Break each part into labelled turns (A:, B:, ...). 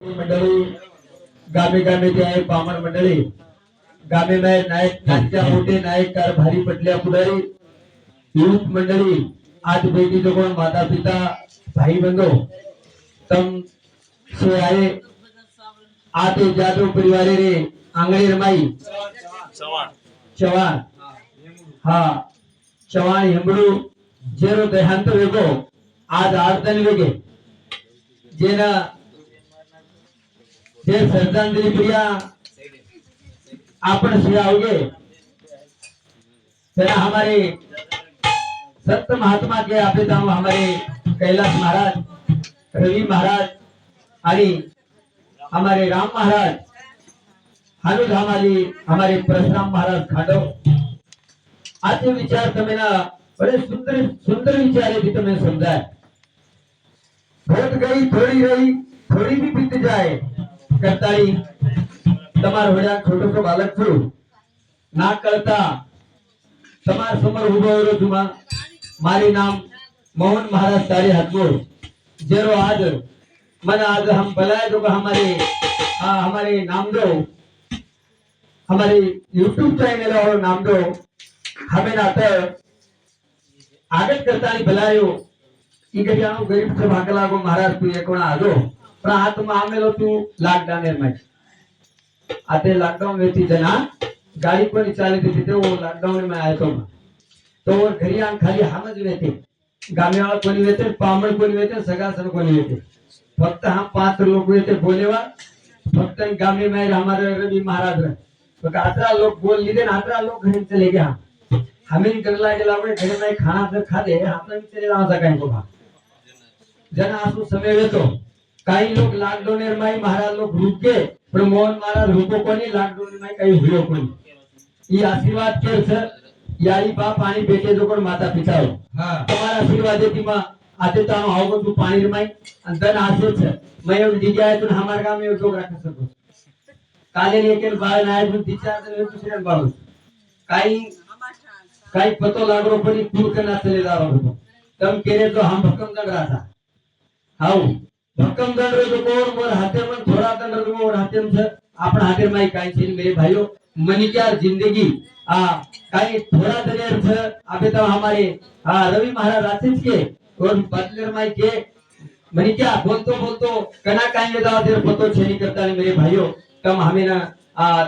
A: मंडळी गामे गामे जे आहे बामण मंडळी गामे में नायक नाट्या मोठे नायक कारभारी पटल्या पुढारी युवक मंडळी आज बेटी जो कोण माता पिता भाई बंधो तम से आए आते जादव परिवारे रे आंगणी रमाई चव्हाण हाँ चव्हाण हेमड़ू जेरो देहांत वेगो आज आरतन वेगे जेना जे श्रद्धांजलि प्रिया आपण सियाओगे तेरा हमारे संत महात्मा के आपे दाम हमारे कैलाश महाराज रवि महाराज आणि हमारे राम महाराज हनुधामाली हमारे परशुराम महाराज खांडव आज विचार तमेना बड़े सुंदर सुंदर विचार है तुम्हें समझाए बहुत गई थोड़ी रही थोड़ी भी बीत जाए करताली तमार होड्या छोटोसो बालक છું ના કરતા તમાર સમર ઉભો રહ્યો છું મારી નામ मोहन महाराज तारे हतमोर जेरो आज मन आज हम बुलाए जो हमारे नाम दो हमारे YouTube चैनल और नाम दो हमें नाते आगत करताली बुलायो ई गजानो गरीब से भागला गो महाराज तू एक कोणा आजो पण हात मामेलो तू लॉकडाउन में आते लॉकडाउन वेती जना गाड़ी कोणी चालत होती ते वो लॉकडाउन में आयो तो वो घरी आन खाली हमज वेते गामेवाला कोणी वेते पामळ कोणी वेते सगासन कोणी वेते फक्त हम 5 लोग वेते बोलेवा फक्त गामे में हमारे रवि महाराज तो 18 लोग बोल लीधे 18 लोग घर चले गया हमें गल्ला के लावड़े घर में खाना तो खा दे आपने चले जाना सकाय को भा जना आसु समय वेतो काही लोग लॉकडाउन में महाराज लोग रुक गए पर मोहन महाराज रुको कोनी लॉकडाउन में काही हुयो कोनी ये आशीर्वाद के सर यारी बाप आणि बेटे जो कोण माता पिता हो हां तुम्हारा आशीर्वाद है तीमा आते तो हम आओगे तू पानी रमाई अंदर आसे छ मैं और दीदी आए तो हमारे गांव में जोग रख सको काले लेके बाळ नाय पण दिचार तर दुसऱ्या बाळ काही पतो लागरो पडी तू कना चले जा रहो तम केरे तो हम भक्कम दंड रहा हाउ भक्कम दंड रे तो कोण मोर हाथे में थोड़ा दंड रे मोर हाथे में आपण हाथे में काई छे मेरे भाइयों मनिक्यार जिंदगी आ काई थोड़ा दरियर छ अबे तो हमारे रवि महाराज आशीष के और बदलर माई के मनिक्या बोलतो कना काई ले जाओ तेरे पतो छे नहीं करता मेरे भाइयों तम हमें ना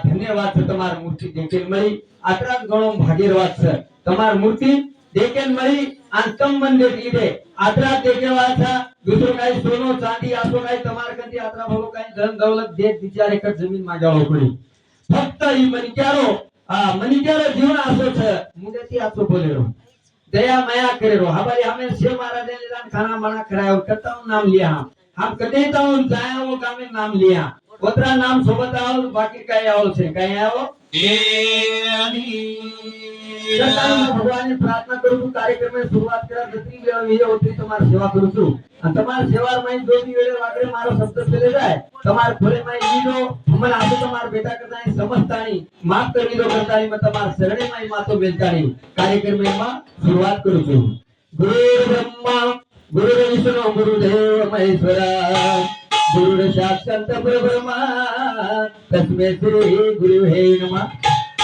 A: धन्यवाद छ तमार मूर्ति देखेल मळी आतरा गणो भागीरवाद छ तमार मूर्ति देखेल मळी आणि तम मन देखली दे आतरा देखेवा था दूसरो काही सोनो चांदी आसो काही तमार कंदी आतरा भलो काही धन दौलत देख विचार एक जमीन मा जाळो पडी फक्त ई मनिक्यारो जीवन आसो छ मुदेती आसो बोलेरो दया माया करेरो हमारे हमें शिव महाराज ने दान खाना बना करायो कताऊ नाम लिया हम कदे ताऊ जाया वो गामे नाम लिया ओतरा नाम सोबत आओ बाकी काय आओ छे काय आओ भगवान ने प्रार्थना करू कार्यक्रम में शुरुआत करा जतरी वेळ होती तुम्हारी सेवा करू छु आणि तुम्हारी सेवा में जो भी वेळ वागरे मारो शब्द चले जाए तुम्हार भले में ईनो मन आतो तुम्हार बेटा करतानी समजतानी माफ कर लीधो करतानी मत तुम्हार शरणे में मातो बेलतानी कार्यक्रम में शुरुआत करू छु गुरु ब्रह्मा गुरु विष्णु गुरुदेव महेश्वरा गुरु साक्षात परब्रह्मा तस्मै श्री गुरु हे नमः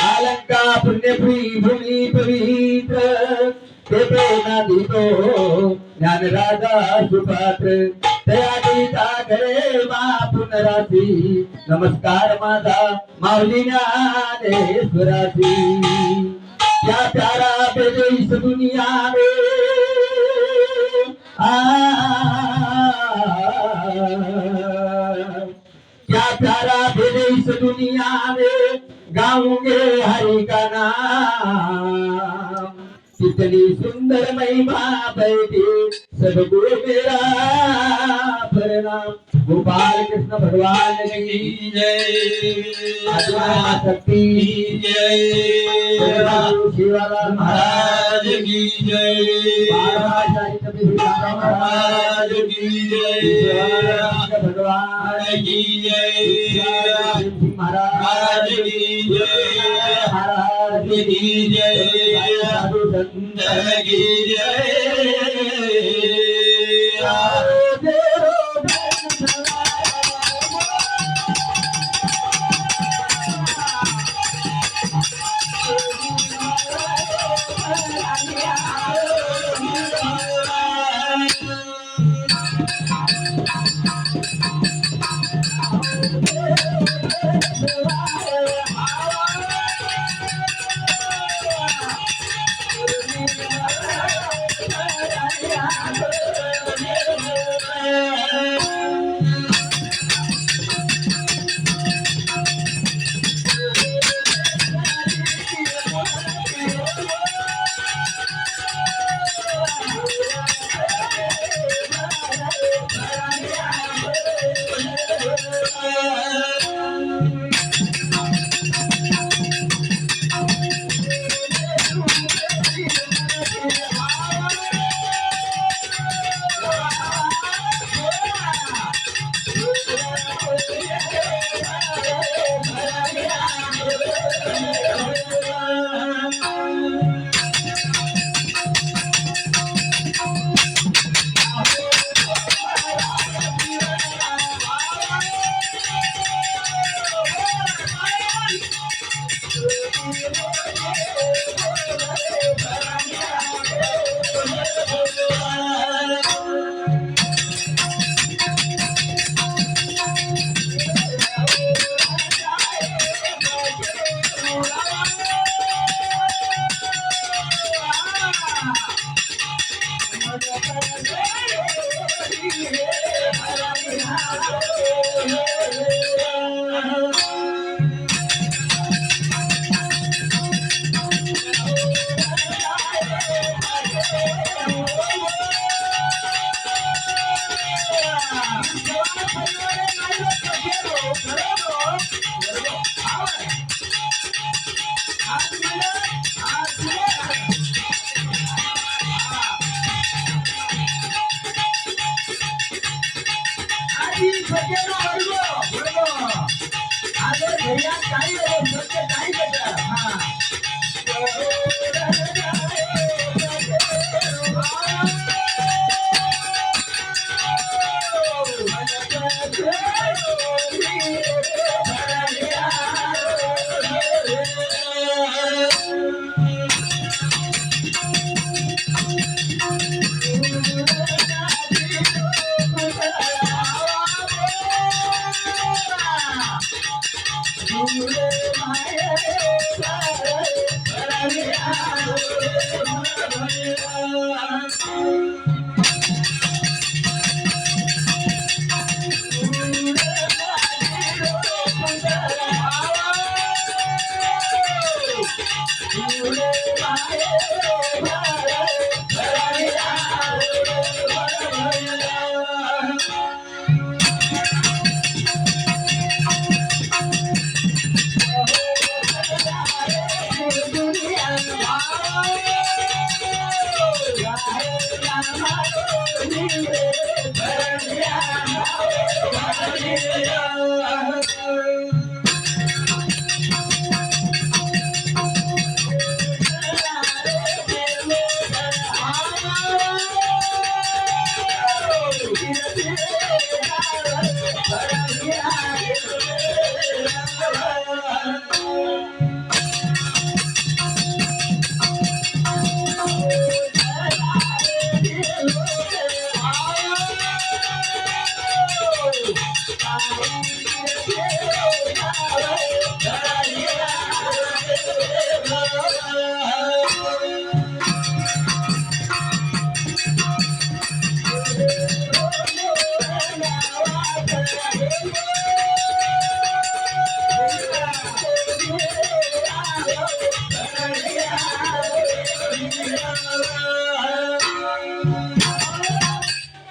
A: अलंका पुण्यपुरी भूमि पवित्र तेपे नादितो ज्ञान राजा सुपात्र तया गीता करे मा पुनरासी नमस्कार माझा माऊली ज्ञानेश्वरासी क्या प्यारा भेजे इस दुनिया में क्या प्यारा भेजे इस दुनिया में गाऊंगे हरि का नाम कितनी सुंदर महिमा बैठी सबको मेरा प्रणाम गोपाल कृष्ण भगवान की जय आत्मा शक्ति जय शिवालाल महाराज की जय महाराज की जय भगवान की जय महाराज की जय महाराज की जय साधु संत की जय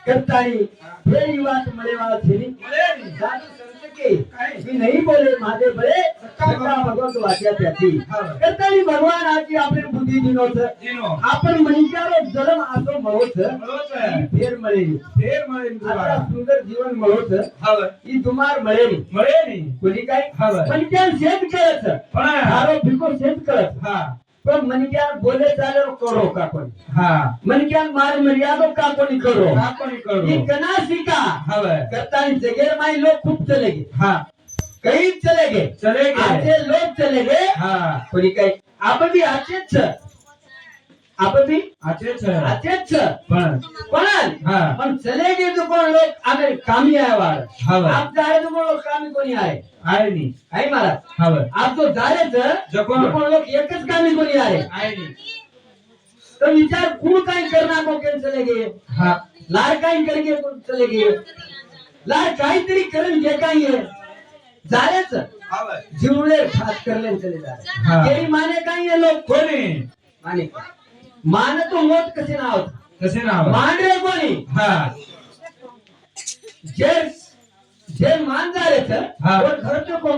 A: કરતાની ફેરી વાત મળેવા છેની સાધુ સંત કે ઈ નહીં બોલે માથે ભલે સક્કા ભગવત વાક્યા ત્યાંથી કરતાની ભગવાન આજી આપણે બુદ્ધિ દીનો છે આપણ મનિકારો જન્મ આસો મળો છે ઈ ફેર મળે આપણા સુંદર જીવન મળો છે ઈ દુમાર મળે નહીં કોની કાઈ મનિકાન સેજ કરે છે પણ તારો ભીકો સેજ કરે છે પણ મનિકાન બોલે ચાલે કરો કાકોની મનિકાન માર મર્યાદો કાકોની કરો ઈ કના સીકા કરતાની જગેર માં લોग खूब चलेंगे कहीं चलेंगे आजे लोग चलेंगे कोनी कई आप भी आचे छ आप भी आचे छ पण चलेंगे तो कोण लोग आगे कामी आया वाला आप जा रहे तो कोण लोग कामी कोनी आए नहीं आई महाराज आप तो जा रहे थे जो कोण लोग एक ज कामी कोनी आए नहीं तो विचार कौन काई करना को केम चलेंगे लार काई करके कोण चलेंगे लार काहीतरी करून घे काय आहे झालेच जीवले खास करले चले जा केरी माने काय आहे लोक कोणी माने तो मोत कसे नाव मान रे कोणी जे मान जा रे थे और घर तो को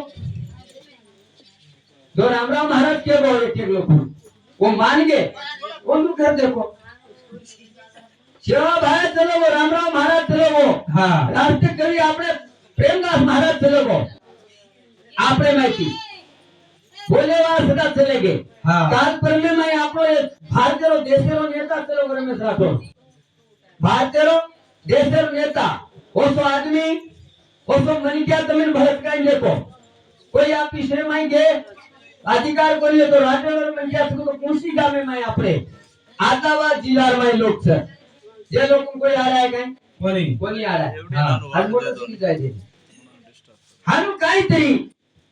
A: जो रामराव महाराज के गो एक लोग वो मान गए वो तू घर देखो सेवा भाई चलो वो रामराव महाराज चलो वो राष्ट्र कवि आपने प्रेमदास महाराज चलो वो आपने माहिती बोलेवा सदा चलेगे काल पर में मैं आपको भारतीय देशेरो नेता चलो रमेश राठौर भारतीय देशेरो नेता वो सो आदमी वो सो मनी क्या तमिल भरत का देखो कोई आप विषय में गए अधिकार को लिए तो राठौर मन क्या तो कुर्सी गामे में आपने आदाबाद जिला में लोग से जे लोग कोई आ रहा है कहीं कोणी आ रहा है आज मोठं तुम्ही जायचे हानु काहीतरी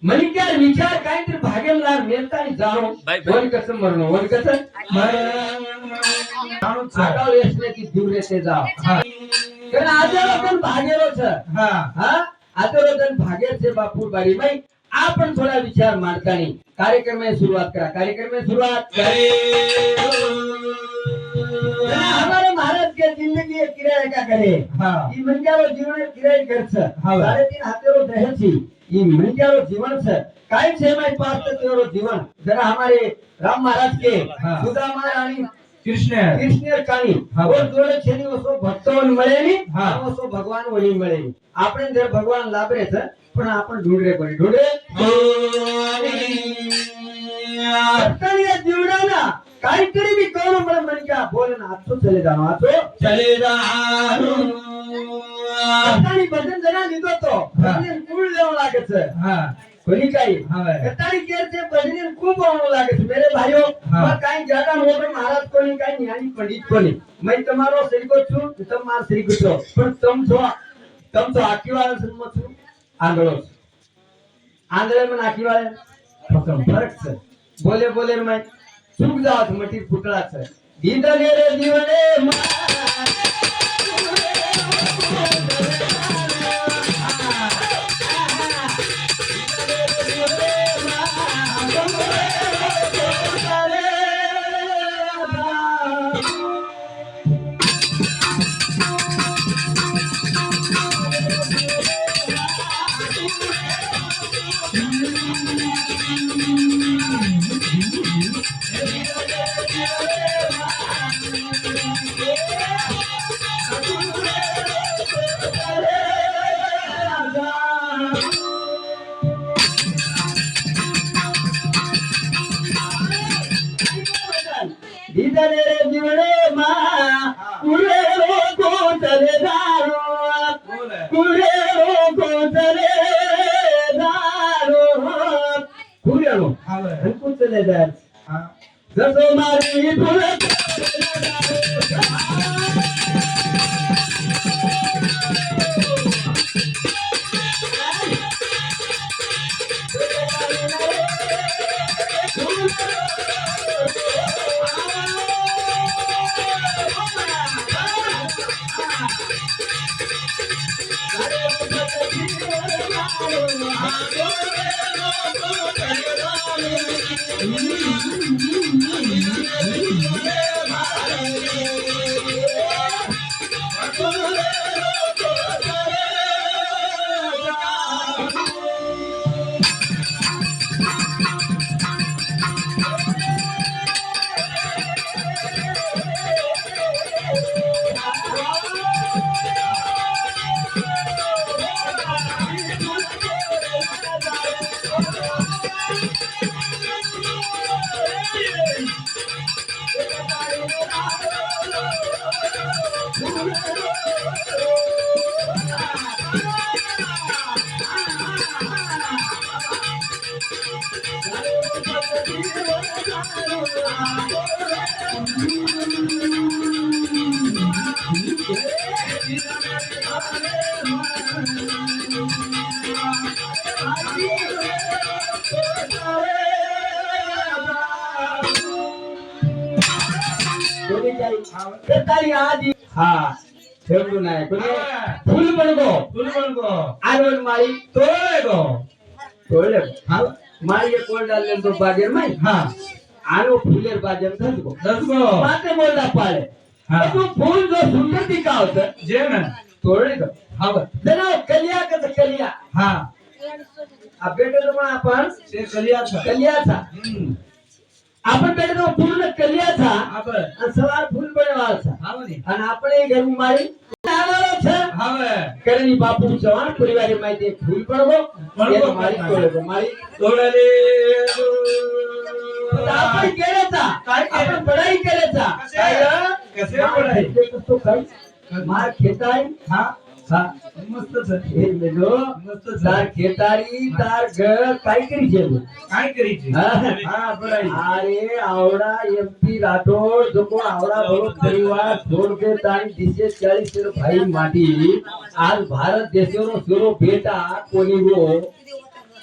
A: मलिक्यार विचार काहीतरी भागेलदार नेतानी जाणो वन कसं मरणो वन कसं जाणो आगाव येसले की दूर येते जाव कारण आजरोजन भागेलो छ आजरोजन भागे छे बापू बारी भाई आपण थोड़ा विचार मारतानी कार्यक्रम में शुरुआत करा कार्यक्रम में शुरुआत हमारे महाराज के जिंदगी एक किराए का करे ई मंजारो जीवन किराए कर छ 3.5 हाथेरो देह छी ई मंजारो जीवन छ काय छे माय पास तेरो जीवन जरा हमारे राम महाराज के सुदामा रानी કૃષ્ણ કાની
B: હા.
A: ઓર જોડે છેની વસ્તુ ભક્તોને મળે ની
B: હા.
A: આ વસ્તુ ભગવાન વળી મળે ની આપણે જે ભગવાન લાભરે છે પણ આપણ ઢૂંઢરે પડી ઢૂંઢે અત્યારે જીવડાના કાઈ કરી બી કોણ મને મન ક્યાં બોલે ના આછો ચલે જાનો આછો
B: ચલે જાનું
A: અત્યારે ભજન જરા લીધો તો
B: હા.
A: ભજન કુળ લેવો લાગે છે
B: હા
A: ભલી કાઈ
B: હવે
A: અત્યારે કે છે ભજન ખૂબ આવવાનું લાગે છે મેરે ભાઈઓ
B: હા.
A: માં કાઈ જ્યાદા મોટો મહારાજ કોની કાઈ જ્ઞાની પંડિત કોની મેં તમારો શ્રીકો છું તમે માર શ્રીકો છો પણ તમ તો આખી વાળા જન્મ છું આંધળો છું આંધળે માં આખી વાળે ફરક છે બોલે બોલે મેં ચૂક જાવ મટી ફૂટડા છે ગીતને રે જીવને ગીતને રે જીવને માં કુલે લોકો ચલે જારો કુલે લોકો ચલે જારો કુલેલો
B: હવે
A: હલકું ચલે જાય
B: હા
A: જસો મારી ફૂલ હા ખેડૂત નાય કોને ફૂલ બનગો આરોલ મારી તોલે હા મારી કોલ ડાલ તો બાજર માં
B: હા
A: આનો ફૂલેર બાજર થતો
B: દસગો
A: માતે બોલતા પાડે
B: હા.
A: તો ફૂલ જો સુંદર દિખાવ છે
B: જે ને
A: તોડે તો
B: હવે
A: જરા કલિયા કે કલિયા
B: હા
A: આ બેટે તો પણ આપણ
B: તે કલિયા છે
A: કલિયા થા આપણ બેટે તો પૂર્ણ કલિયા થા
B: આપણે
A: અને સવાર ફૂલ બનવા છે
B: આવે ને
A: અને આપણે ઘરમાં મારી આવવાનો છે
B: હવે
A: કરણી બાપુ જવાન પરિવારે માહિતી ફૂલ પડવો
B: પડવો
A: મારી તોડે મારી
B: તોડલે
A: આપણે કેરે તા
B: કાઈ કેરે?
A: આપણે પઢાઈ કરે તા
B: કસે પઢાઈ?
A: તો કઈ માર ખેતાઈ
B: હા
A: હા
B: મસ્ત છે
A: એ મેલો
B: મસ્ત છે
A: તાર ખેતારી તાર ઘર કાઈ કરી છે તું?
B: કાઈ કરી છે
A: હા.
B: હા પઢાઈ
A: अरे आवड़ा एमपी राठौर देखो आवड़ा बोलो परिवार छोड़ के तारी दिशे 40 भाई माटी आज भारत देशो नो सुरो बेटा कोनी वो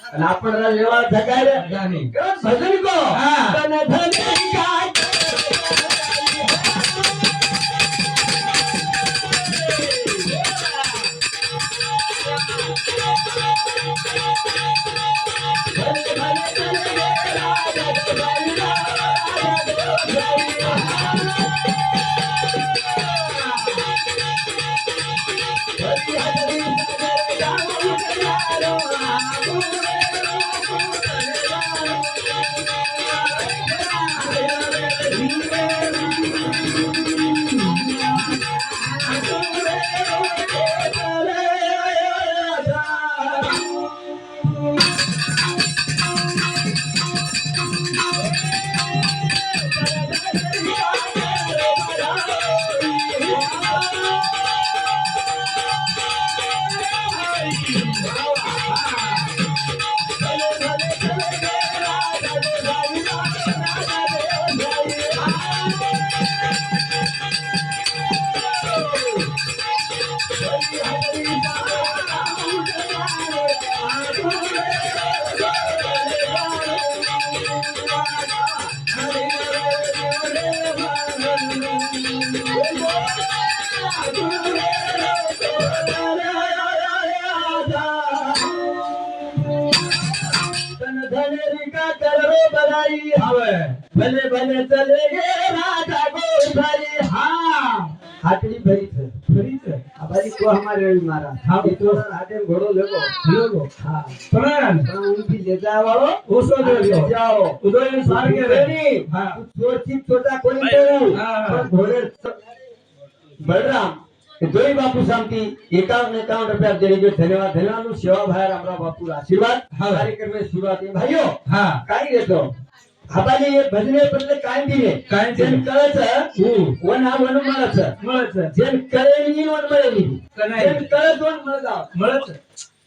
A: અને આપણને લેવા જગાય રે
B: જાની
A: ભજન કો
B: હા.
A: તને ધન કા ભલે ભલે ચલે ગે રાજા ગોસાઈ હા હાટડી ભરી છે
B: ફરી છે
A: આ બારી કો હમારે રવિ મારા
B: હા,
A: એ તો હાટે ઘોડો લેવો
B: લેવો.
A: હા
B: પણ
A: પણ ઊંધી લેજા વાળો
B: ઓછો લેજો.
A: જાઓ
B: ઉદયની સારગે રે. હા.
A: ચોરથી છોટા કોઈ નહીં
B: હા.
A: પણ ઘોડે બલરામ જોઈ બાપુ શાંતિ 51 રૂપિયા દેરી જો ધન્યવાદ ધન્યવાદ સેવા ભાઈ રામરા બાપુ આશીર્વાદ
B: હા.
A: કાર્યક્રમ શરૂઆત એ ભાઈઓ
B: હા
A: કાઈ રહેતો હબાલી એ ભજને બદલે કાઈ દીને
B: કાઈ
A: જેમ
B: દીને.
A: કરે છે વન આ વન મળે છે
B: મળે છે
A: જેમ કરે ની વન મળે ની
B: કનાઈ.
A: જેમ કરે તો વન મળે જાવ
B: મળે છે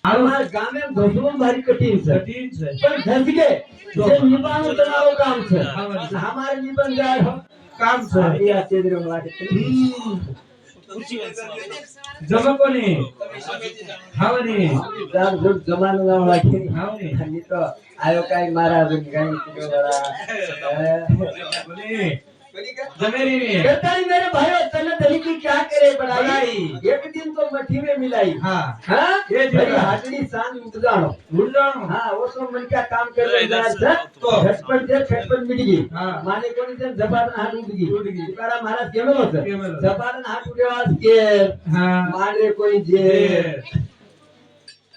A: અમાર ગામે ધસવું ભારી કઠિન છે
B: કઠિન છે
A: પણ ધસગે જે નિભાવવાનું તમારું કામ છે
B: હા.
A: અમારે નિબંધ જાય
B: કામ છે
A: એ આ ચેદરો લાગે
B: જમકોની હાવની
A: જાર જોર જમાનો નામ લાગે
B: હાવની
A: ની તો આયો કાઈ મારા ગાઈ વાળા
B: બોલી जमेरी
A: कहताई मेरे भाइयों तने तरीके क्या करे
B: बढ़ाई।
A: बढ़ाई एक दिन तो मट्ठी में मिलाई
B: हाँ
A: हाँ
B: ये
A: ये
B: जगह।
A: हाथड़ी सांग उठ जानो
B: भूल जाओ
A: हाँ वो तो मन क्या काम कर रहा है
B: तो।
A: झटपट मिट गई
B: हाँ।
A: माने कोनी से जबान हाथ उठ गई
B: उठ गई।
A: तुकारा महाराज केमेलो છે
B: केमेलो।
A: जबान हाथ उठेवा के
B: हाँ
A: मारे कोई जे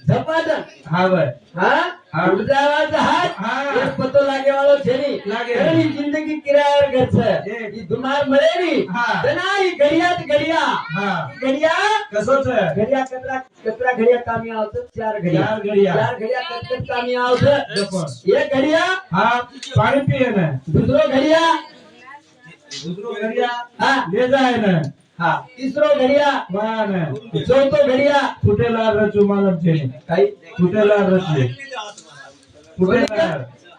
A: જપાદન
B: हाँ भाई
A: હા
B: હા.
A: ઉડજાવા જહાજ
B: હા.
A: એક પતો લાગે વાળો છે ની
B: લાગે.
A: એની જિંદગી કિરાયર ઘર છે
B: એ.
A: ઈ દુમાર મળે ની
B: હા.
A: તનાઈ ઘડિયા જ ઘડિયા
B: हाँ
A: ઘડિયા
B: कसो छे
A: ઘડિયા કતરા ઘડિયા કામી આવશે ચાર ઘડિયા
B: चार घड़िया
A: ચાર ઘડિયા કત કામી આવશે
B: देखो
A: એક ઘડિયા
B: हाँ पानी पिए ने
A: दूसरो घडिया
B: दूसरो घड़िया
A: હા
B: ले जाए ने
A: હા तीसरो घडिया
B: वहाँ ने
A: चौथो घडिया
B: फुटेला रचू मालूम छे
A: कई
B: फुटेला रचू फुटेला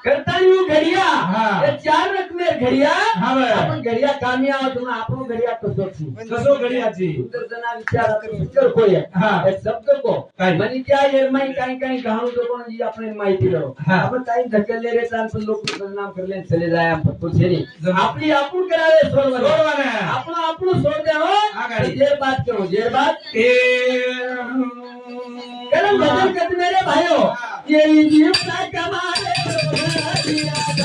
A: કરતાની ઘડિયા
B: હા.
A: એ ચાર રકમે ઘડિયા
B: હા ભાઈ.
A: આપણ ઘડિયા કામી આવે તો આપણો ઘડિયા કસો છે
B: कसो घड़िया छी
A: સુંદરના વિચાર આપણે વિચાર કોઈ
B: હા.
A: એ શબ્દ કો
B: કાઈ.
A: મને ક્યાં એરમાઈ કાઈ કાઈ ગાણું તો કોણ જી આપણે માહિતી લો
B: હા.
A: આપણે કાઈ ધકેલે રે તાન પર લોકો બદનામ કરી લે ચલે જાય આમ તો છે ની
B: જમ.
A: આપણી આપણું કરાવે છોડવાનું
B: छोड़वाने
A: આપણું છોડ દે હો
B: આગાડી.
A: જે બાત કરો જે બાત
B: ए
A: करम भजन करते मेरे भाइयों
B: हाँ.
A: ये जीव का कमाले दिया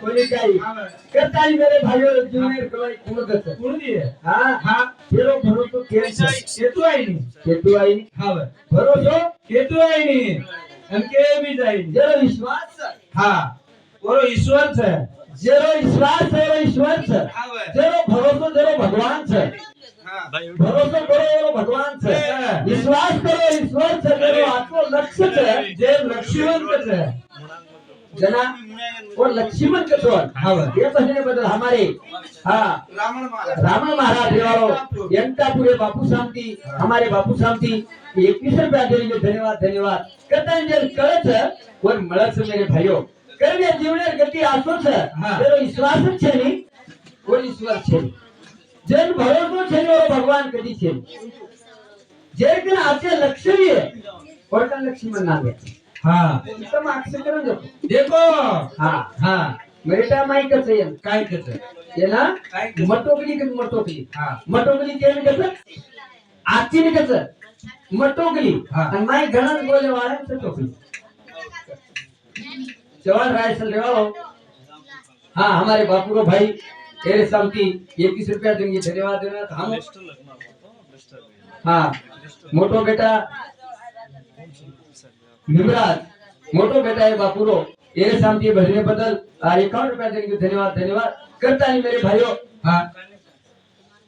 A: कोणी काही करता ही मेरे भाइयों जूनियर कलाई कुणगत
B: कोण दिए
A: हाँ
B: हाँ
A: तेरो भरोसो केम छे
B: केतु आई नहीं
A: केतु आई
B: हाँ भाई
A: भरोसो
B: केतु आई नहीं इनके भी जाई
A: जेरो विश्वास छे
B: हाँ और ईश्वर है
A: जेरो विश्वास जेरो ईश्वर छे
B: हाँ भाई
A: जेरो भरोसो जेरो भगवान छे
B: हाँ
A: भरोसो करो एरो भगवान छे विश्वास करो ईश्वर छे जेरो आत्मो लक्ष्य छे
B: जे लक्ष्यवंत है
A: जना वो लक्ष्मण के तो
B: हाँ भाई
A: ये कहने बदल हमारे हाँ रावण महाराज देवारो यंतापुरे बापू शांति हमारे बापू शांति 21 रुपया देंगे धन्यवाद धन्यवाद कहता है जब कळच और मळच मेरे भाइयों करने जीवने गति आसो छे तेरो विश्वास छे नी और ईश्वर छे जन भरोસો छे नी और भगवान कदी छे जे के आचे लक्ष्य है और का लक्ष्मण नाम है
B: हाँ
A: एकदम आक्षेप करो
B: देखो
A: हाँ
B: हाँ
A: मेरेटा माइक છે એમ
B: काय करते
A: એના
B: काय करते
A: મટોકલી કે મટોકલી
B: हाँ
A: મટોકલી કેમ કહે આચી ને કહે મટોકલી
B: हाँ
A: અને માઈ ઘણા બોલે વાળા છે ટોકલી जवान राय से लेवाओ हाँ हमारे बापू को भाई तेरे शांति 21 रुपया देंगे धन्यवाद धन्यवाद हम हाँ मोटो बेटा युवराज मोटो बेटा है बापू रो तेरे शांति भजने बदल 51 रुपया देंगे धन्यवाद धन्यवाद करता नहीं मेरे भाइयों
B: हाँ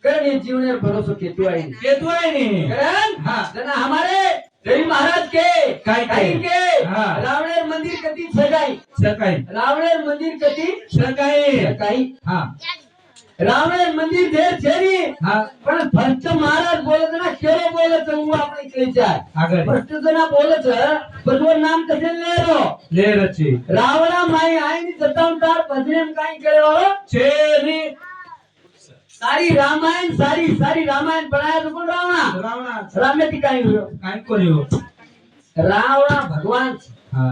A: करने जीवन में भरोसा केतु आई
B: केतु आई नहीं
A: करण
B: हाँ
A: जना हमारे रवि महाराज के
B: काय
A: के
B: हाँ
A: रावणेर मंदिर कति सगाई
B: सकाई
A: रावणेर मंदिर कति
B: सकाई
A: सगाई
B: हाँ
A: रावणेर मंदिर देर छेरी
B: हाँ
A: पण भक्त महाराज बोले ना केरो बोले तो वो आपने कही जाए
B: आगे
A: भक्त जना बोले छ बदवर नाम कसे लेरो
B: ले रची
A: रावणा माई आईनी जतावतार भजने में काई करे वालो
B: चेरी
A: सारी रामायण बनाया तो कौन रावणा
B: रावणा
A: रामे ती काई हुयो
B: काय करियो
A: रावणा भगवान
B: हाँ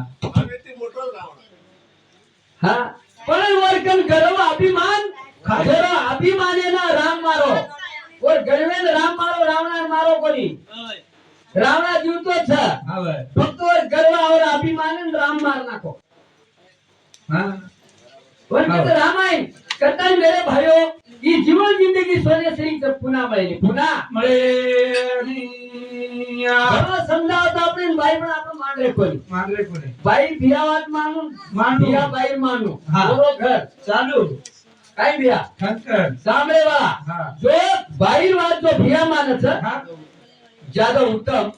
A: हाँ पण वर्कन करो अभिमान खाजरो अभिमाने ना राम मारो और गणवेन राम मारो रावणा मारो कोनी रावणा जीवतो छ
B: हाँ भाई
A: फक्त और गर्व और अभिमान राम मार नाखो
B: हाँ
A: और कहते रामायण करता है मेरे भाइयों ये जीवन जिंदगी सोने से ही जब पुनः मिलेगी पुनः बड़ा समझावता अपने भाई पण आपण मान रे कोणी
B: मांगरे कोणी
A: भाई भियावात मानू
B: मानू.
A: भिया बाई मानू
B: हाँ.
A: बोलो घर
B: चालू
A: काय भिया
B: खंकर
A: सामने वाला
B: हाँ.
A: जो बाई वाद जो भिया मानत
B: हाँ
A: ज्यादा उत्तम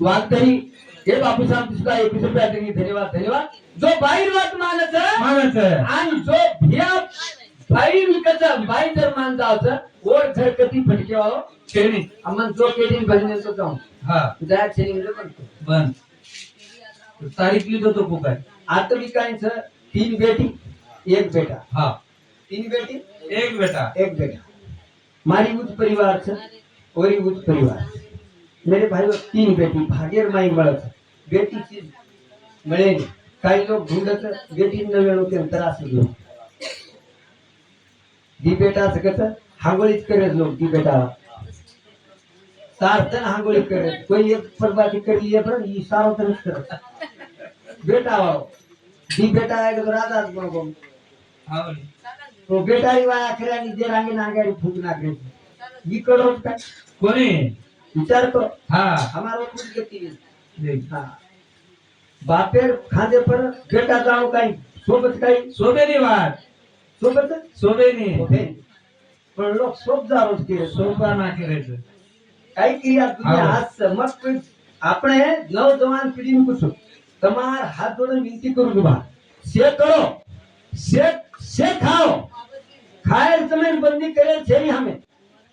A: वागतरी हे बापू साहेब तुझा 21 रुपया देंगे धन्यवाद धन्यवाद जो बाई वाद मानत
B: मानत है
A: आणि जो भिया बाई विकत बाई जर मान जावचं और घर कधी फटके वालो
B: चेनी
A: अमन जो केदिन भजने तो जाऊं
B: हाँ
A: जाय छेनी म्हणजे पण
B: बन तारीख लिखो तो को काय
A: आता भी काय छ 3 बेटी 1 बेटा
B: हाँ
A: 3 बेटी
B: एक बेटा
A: 1 बेटा मारी उच्च परिवार छ ओरी उच्च परिवार मेरे भाई 3 बेटी भागेर माई મળે बेटी चीज મળે नहीं काही लोग ढूंढत बेटी नव्याणो के अंतरास गयो दी बेटा सकत हांगोळीच करे लोग दी बेटा सार्थन हांगोळी करे कोई एक बर्बादी कर लिए पर ये सारो तरफ कर बेटा आओ दी बेटा है तो राजा को
B: हाँ
A: तो बेटा ही वाया खऱ्या नि जे रांगे नागारी फूक नागे ये करो का
B: कोणी
A: विचार करो
B: हाँ
A: हमारो कुछ गति
B: देख
A: हां बापेर खादे पर बेटा जाओ काई सोबत काई
B: सोबेनी वाट
A: सोबत
B: सोबेनी
A: ओके પણ લોક સોબજારો જ કરે
B: સોપા ના કરે છે
A: કઈ ક્રિયા તું
B: હા.
A: હાથ છે મત કોઈ આપણે નવજવાન પેઢીને પૂછું તમાર હાથ જોડે વિનંતી કરું છું બા શેક કરો શેક ખાઓ ખાયર તમે બંધી કરેલ છે ની સામે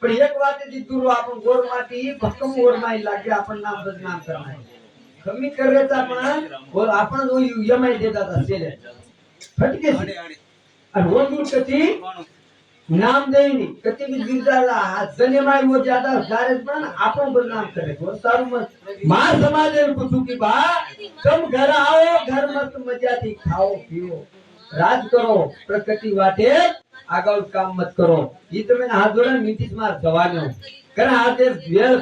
A: પણ એક વાત થી દૂર આપણ ગોર માટી ભક્કમ ગોર માં લાગે આપણ નામ બદનામ કરનાર ખમી કરે તા પણ ઓર આપણ જો યમાઈ દેતા હતા છેલે ફટકે છે અને ઓદુર કતી નામ દેની કતી બી ગિરદારા જને માં વો જ્યાદા સારે પણ આપણ બદનામ કરે વો સારું મત માર સમાજ ને પૂછું કે બા तुम घर आओ घर मत मजाથી ખાઓ પીઓ રાજ કરો પ્રકૃતિ વાટે આગળ કામ મત કરો ઈ તમે હાથ જોડે નીતિશ માર જવાનો કારણ આ તે વેલ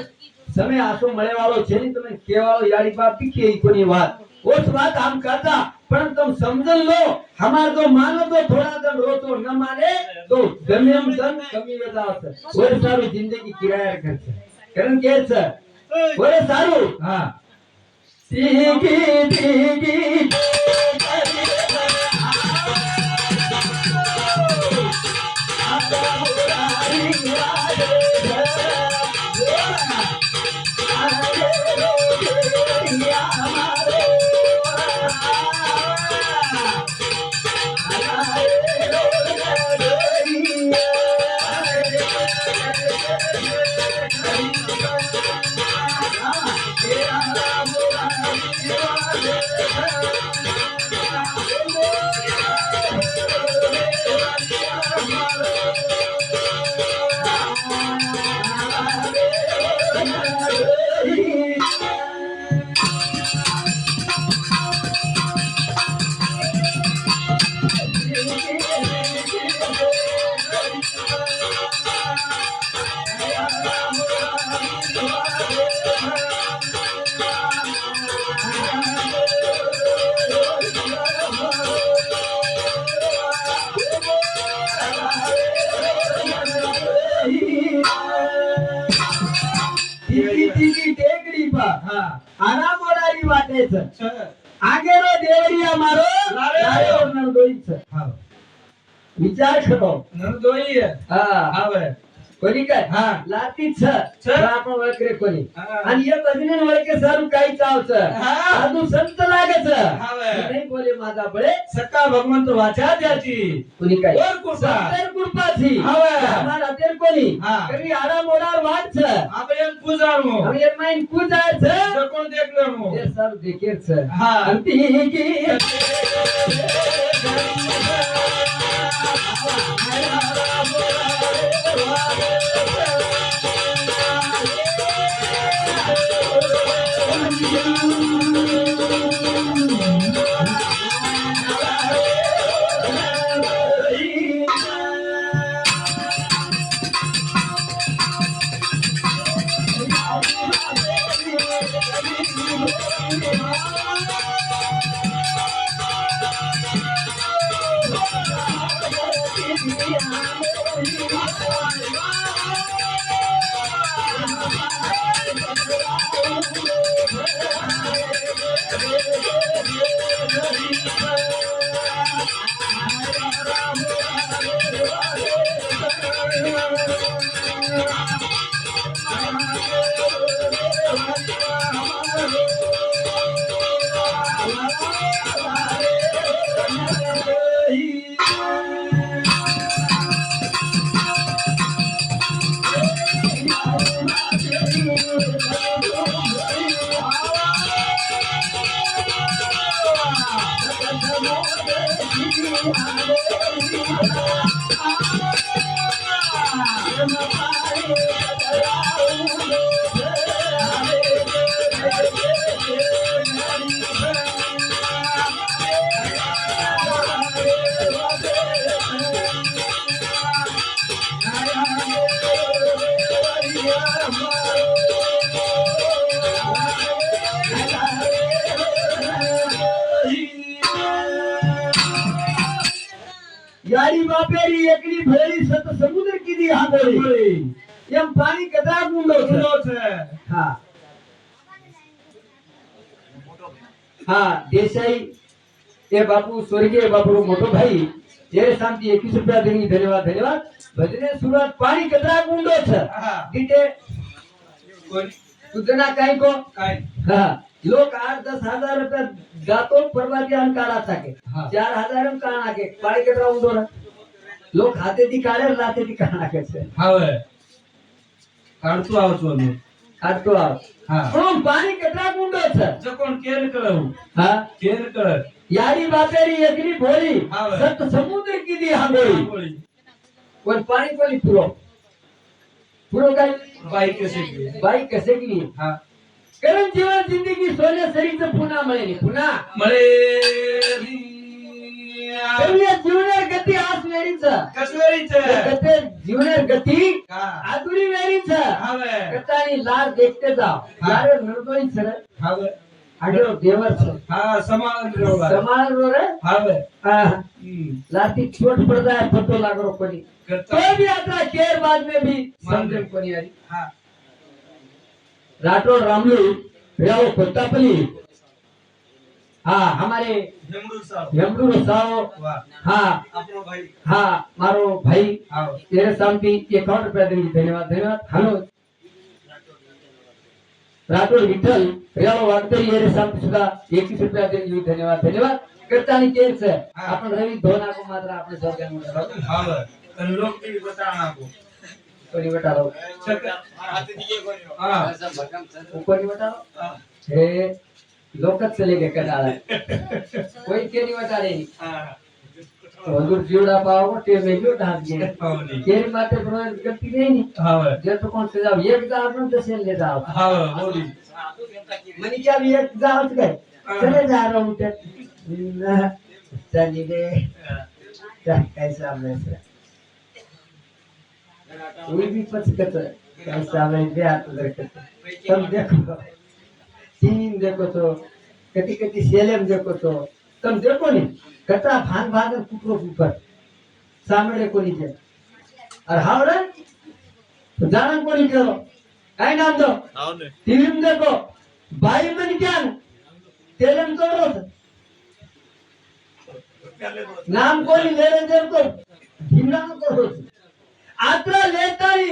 A: સમય આસો મળે વાળો છે ની તમે કેવાળો યાડી બાપ પીખે ઈ કોની વાત ઓસ વાત આમ કરતા પણ तुम સમજન લો હમાર તો માનો તો થોડા દન રોતો ન માને તો ગમે એમ ધન કમી વેદા છે ઓર સારું જિંદગી કિરાયા કરશે કારણ કે છે ઓર સારું હા ટીકી ટીકી ટીકી ટેકડી પર
B: હા
A: આના મોડાની વાટે છે
B: છે
A: આગેનો દેવરિયા મારો લાયો નરદોઈ છે
B: હા
A: વિચાર કરો
B: નરદોઈ
A: હા
B: આવે
A: કોની કઈ
B: હા
A: લાતી છે
B: છે.
A: આપણો વળકરે કોની
B: હા.
A: અને એ બદને વળકે સારું કાઈ ચાવ છે
B: હા.
A: સાધુ સંત લાગે છે
B: હવે.
A: નહીં બોલે માતા પડે
B: સક્કા ભગવાન તો વાચા ત્યાંથી
A: કોની કઈ
B: ઓર કૃપા.
A: સંતર કૃપાથી
B: હવે.
A: અમાર અત્યારે કોની
B: હા.
A: કવી આરા મોડા વાત છે
B: આપણે એમ પૂજાણું
A: હવે એ માઈન કુજાય છે
B: સકોણ દેખ લેવું
A: એ સારું દેખે છે
B: હા.
A: અંતી કી યારી બાપેરી એકલી ભરેલી સત સમુદ્ર કીધી હાંભળી એમ પાણી કદા ગુંડો છે હા હા દેસાઈ એ બાપુ સ્વર્ગીય બાપુ મોટો ભાઈ જે શાંતિ 21 રૂપિયા દેની ધન્યવાદ भजने सुरुवात पाणी कचरा गुंडो छ
B: हा.
A: तिथे
B: कोण
A: तुझना काय को
B: काय
A: हा लोक 8-10 हजार रुपये जातो परवादी आणि काढा टाके
B: हा.
A: 4,000 काढा के पाणी कचरा गुंडो ना लोक हाते ती काढे लाते ती काढा के
B: हावे काढतो आहोत म्हणून
A: काढतो आहोत
B: हा
A: म्हणून पाणी कचरा गुंडो छ
B: जो कोण केर कळव
A: हा
B: केर कळ
A: यारी बातेरी एकली भोली
B: हा बरं.
A: सत समुद्र की दी हांगोळी पण पाणी कोणी पुरो पुरो काय
B: बाई कसे गेली?
A: बाई कसे की
B: हा
A: कारण जीवन जिंदगी सोन्या सरीचं पुन्हा मिळेल पुन्हा
B: मळे
A: करूया जीवनार गती आज वेळीच
B: कसवेरीच
A: गते जीवनार गती
B: हा
A: आदुरी वेळीच
B: हावे
A: कतानी लाल देखते जाओ
B: हा.
A: यारे नरदोई sir
B: have
A: Ado they were sir
B: हा समान रोवा
A: समाल रो रे
B: हावे
A: हा.
B: हम्म.
A: लाती छोट पड़ जाए फोटो लागरो कोनी
B: करता
A: तो भी आता केर बाद में भी समझे कोनी यारी
B: हा
A: राठौड़ रामलू रेव कोत्तापली हाँ हमारे
B: जमडू साव
A: यमरू साव
B: वाह
A: हाँ
B: આપણો ભાઈ
A: हाँ मारो भाई
B: આવો
A: तेरे सामने 51 रुपया देंगे धन्यवाद धन्यवाद हेलो राठौड़ विठल रेव वागदरी येरे सामने सुधा 21 रुपया देंगे धन्यवाद धन्यवाद करतानी केर से
B: हाँ.
A: अपन रवि धोना को मात्र अपने सब में बराबर
B: હાવે અને લોક બી બતાણા આપો
A: कोनी बता रहो
B: હા
A: कोनी बता रहो हे लोकत चले गए कटाला कोई के नहीं बता रही
B: હા
A: हजूर जीवड़ा पाओ ते में जो ढांस गए
B: હાવે
A: केरी माते प्रो गलती नहीं
B: હાવે
A: जे तो कौन से जाओ एक जा अपन तो से ले जाओ
B: હાવે બોલી
A: मनी क्या भी एक जाओ तो गए चले जा रहा हूं ते चली दे कैसा वैसे कोई भी पछ कत कैसा वैसे हाथ दरकत तुम देखो सीन देखो तो कति कति सेलेम देखो तो तुम देखो नहीं कटा भान भान कुकरो ऊपर सामने कोनी છે और हावड़े तो जान कोनी करो काय नाम दो
B: આવને
A: टीवी में देखो भाई मन क्या तेलम तो रोज नाम कोनी ले रहे जर को ढीमला को रोज आत्रा लेता ही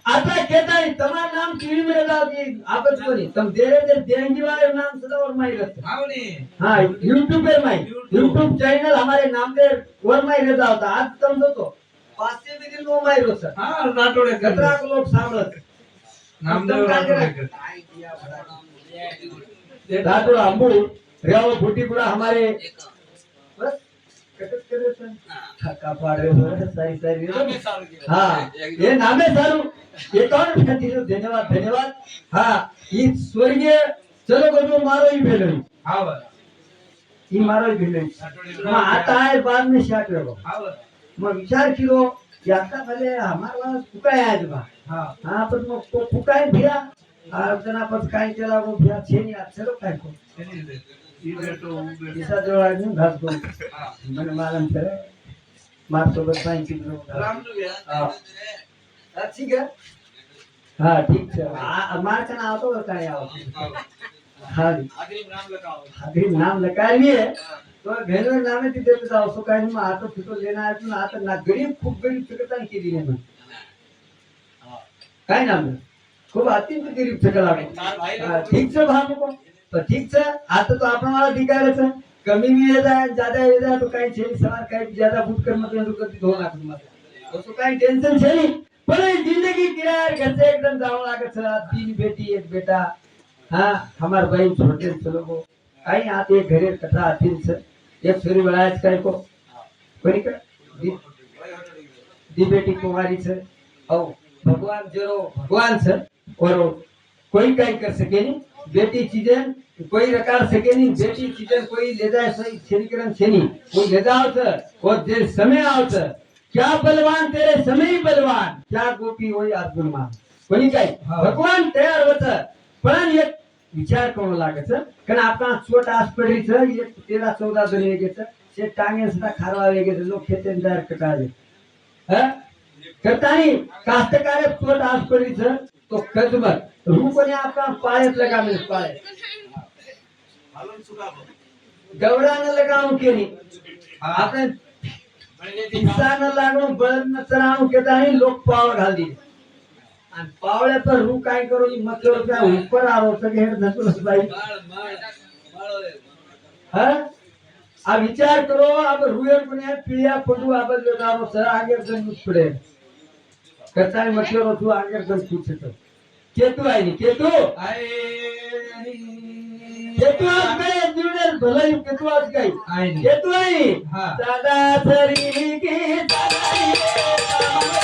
A: आत्रा कहता ही तुम्हारा नाम टीवी में लगा दी आपस कोनी तुम दे रहे थे देंगी वाले नाम सदा और माई रहते
B: આવને
A: हाँ YouTube pay my YouTube channel हमारे नाम पे और माई रहता होता आज तुम दो तो 500 दिन वो माई रोज
B: હા રાટોડે
A: कतरा को लोग सामने
B: નામદેવ રાટોડે કર
A: राठौड़ अंबू रेव फूटीपुरा हमारे बस कटक करे थे थका पाड़े हो सारी सारी हाँ ये नामे सारू ये कौन कहती है धन्यवाद धन्यवाद हाँ ये स्वर्गीय चलो को मारो ही भेलो
B: હાવે
A: ये मारो ही भेलो मैं आता है बाद में शाट रहो
B: હાવે
A: मैं विचार किलो कि आता भले हमारे वाला फुकाए आज बा
B: હા
A: हाँ पर मैं को फुकाए भिया और जना पर काई चला को भिया छे नहीं आज चलो काई को
B: એની દે ઈ બેટો ઊ બેટો
A: ऐसा जो आज नहीं घास को
B: હા
A: मन मालूम करे मार तो बस पाई की लोग
B: રામ નું ગયા
A: हाँ ठीक है हाँ ठीक है मार का नाम तो बताया आओ हाँ
B: આગળ નામ લગાવો
A: अभी नाम लगा लिए तो भेलो नामे ती देते जाओ सो काही मग आता फितो लेना आहे ना आता ना गरीब खूप गरीब फिरता केली नाही मग काय नाम है? खूप अत्यंत गरीब फिरला ठीक से भाग को तो ठीक से आता तो आपण वाला दिखायला है कमी भी ये जाए ज्यादा ये जाए तो काही छेली सवार काही ज्यादा बूट कर मतलब तो करती हो ना तुम्हाला तो काही टेंशन छे नहीं पर ये जिंदगी किराया घर से एकदम जाओ लागे सर 3 बेटी 1 बेटा हाँ हमारे भाई छोटे चलो को काही आते घरे कथा आतील सर एक छोरी बळायच काय को कोणी का दी बेटी कुमारी सर औ भगवान जरो भगवान सर और कोई काही कर सके नहीं बेटी चीजें कोई रकार सके नहीं बेटी चीजें कोई ले जाए सही छेनीकरण छेनी कोई ले जाओ सर और जे समय आओ सर क्या बलवान तेरे समय ही बलवान क्या गोपी होई अर्जुन कोणी काही भगवान तयार होत पण एक विचार करू लागत कारण आपण छोट आस पडली सर एक 13-14 जण वेगेच ते टांगे सुद्धा खारवा वेगेच लोक खेतेदार कटाळे ह करतानी कास्तकार छोट आस पडली सर तो कजमर रूपने आपण पाळ्यात लगावे पाळे गवडाने लगावून केली आपण किसान लागून बळद चराणू केदाणी लोक पाव घाली आणि पावळ्याचा रू काय करू मतलब काय ऊपर आरो सगळे हेड धतुलच बाई हा आ विचार करो अब रुयर बने पिया पडू अब लेदारो सर आगे जन पड़े कताई मतलब तू आगे जन पूछे तो केतु आई नहीं केतु केतु आज गए जुड़े भलाई केतु आज गई
B: आई नहीं
A: केतु आई
B: हाँ
A: दादा सरी की दादाई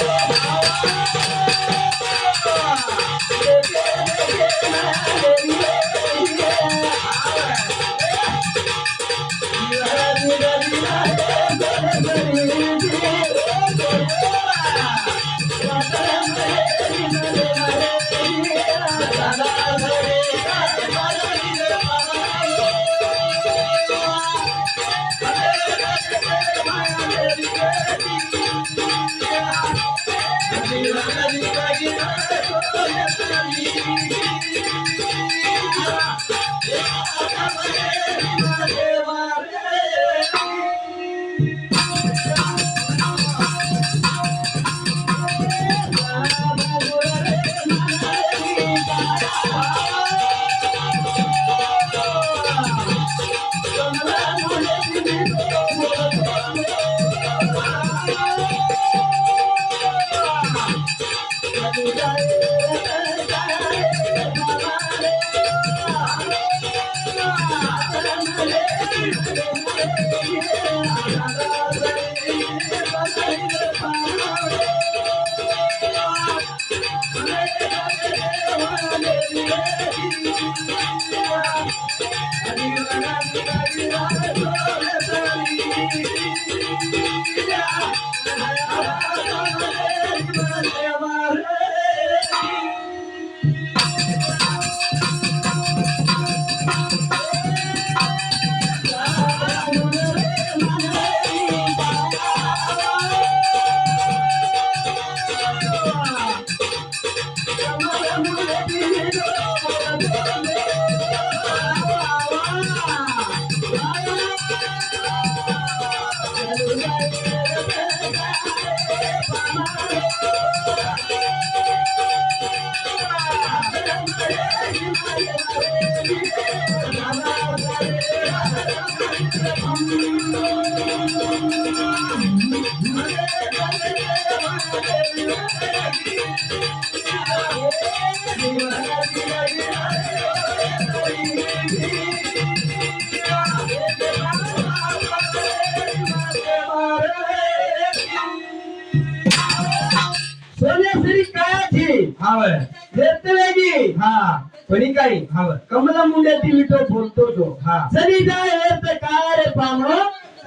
A: सोन्यासरी काळाची
B: हाँ भाई
A: वेतलेगी
B: हाँ
A: पण काही
B: हाँ भाई
A: कमला मुंड्याची मी तो बोलतो तो
B: हा.
A: सनी जाय वेत काळा रे पामणो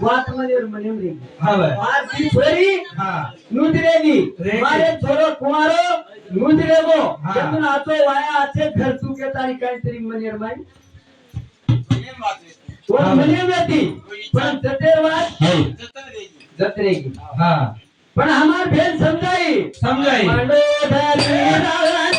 A: वात मध्ये मनेम रे
B: हाँ भाई
A: आरती छोरी
B: हाँ
A: नुदरेगी
B: रेगी.
A: मारे छोरो कुमारो नुदरेगो
B: हा.
A: त्यातून आतो वाया आचे घर चुके तारी काहीतरी मनेर माई तो
B: हा.
A: मनेम येती पण जतेर वात जत्रेगी
B: हाँ
A: पण हमार भेद समजाई
B: समजाई
A: मांडो धरी रावण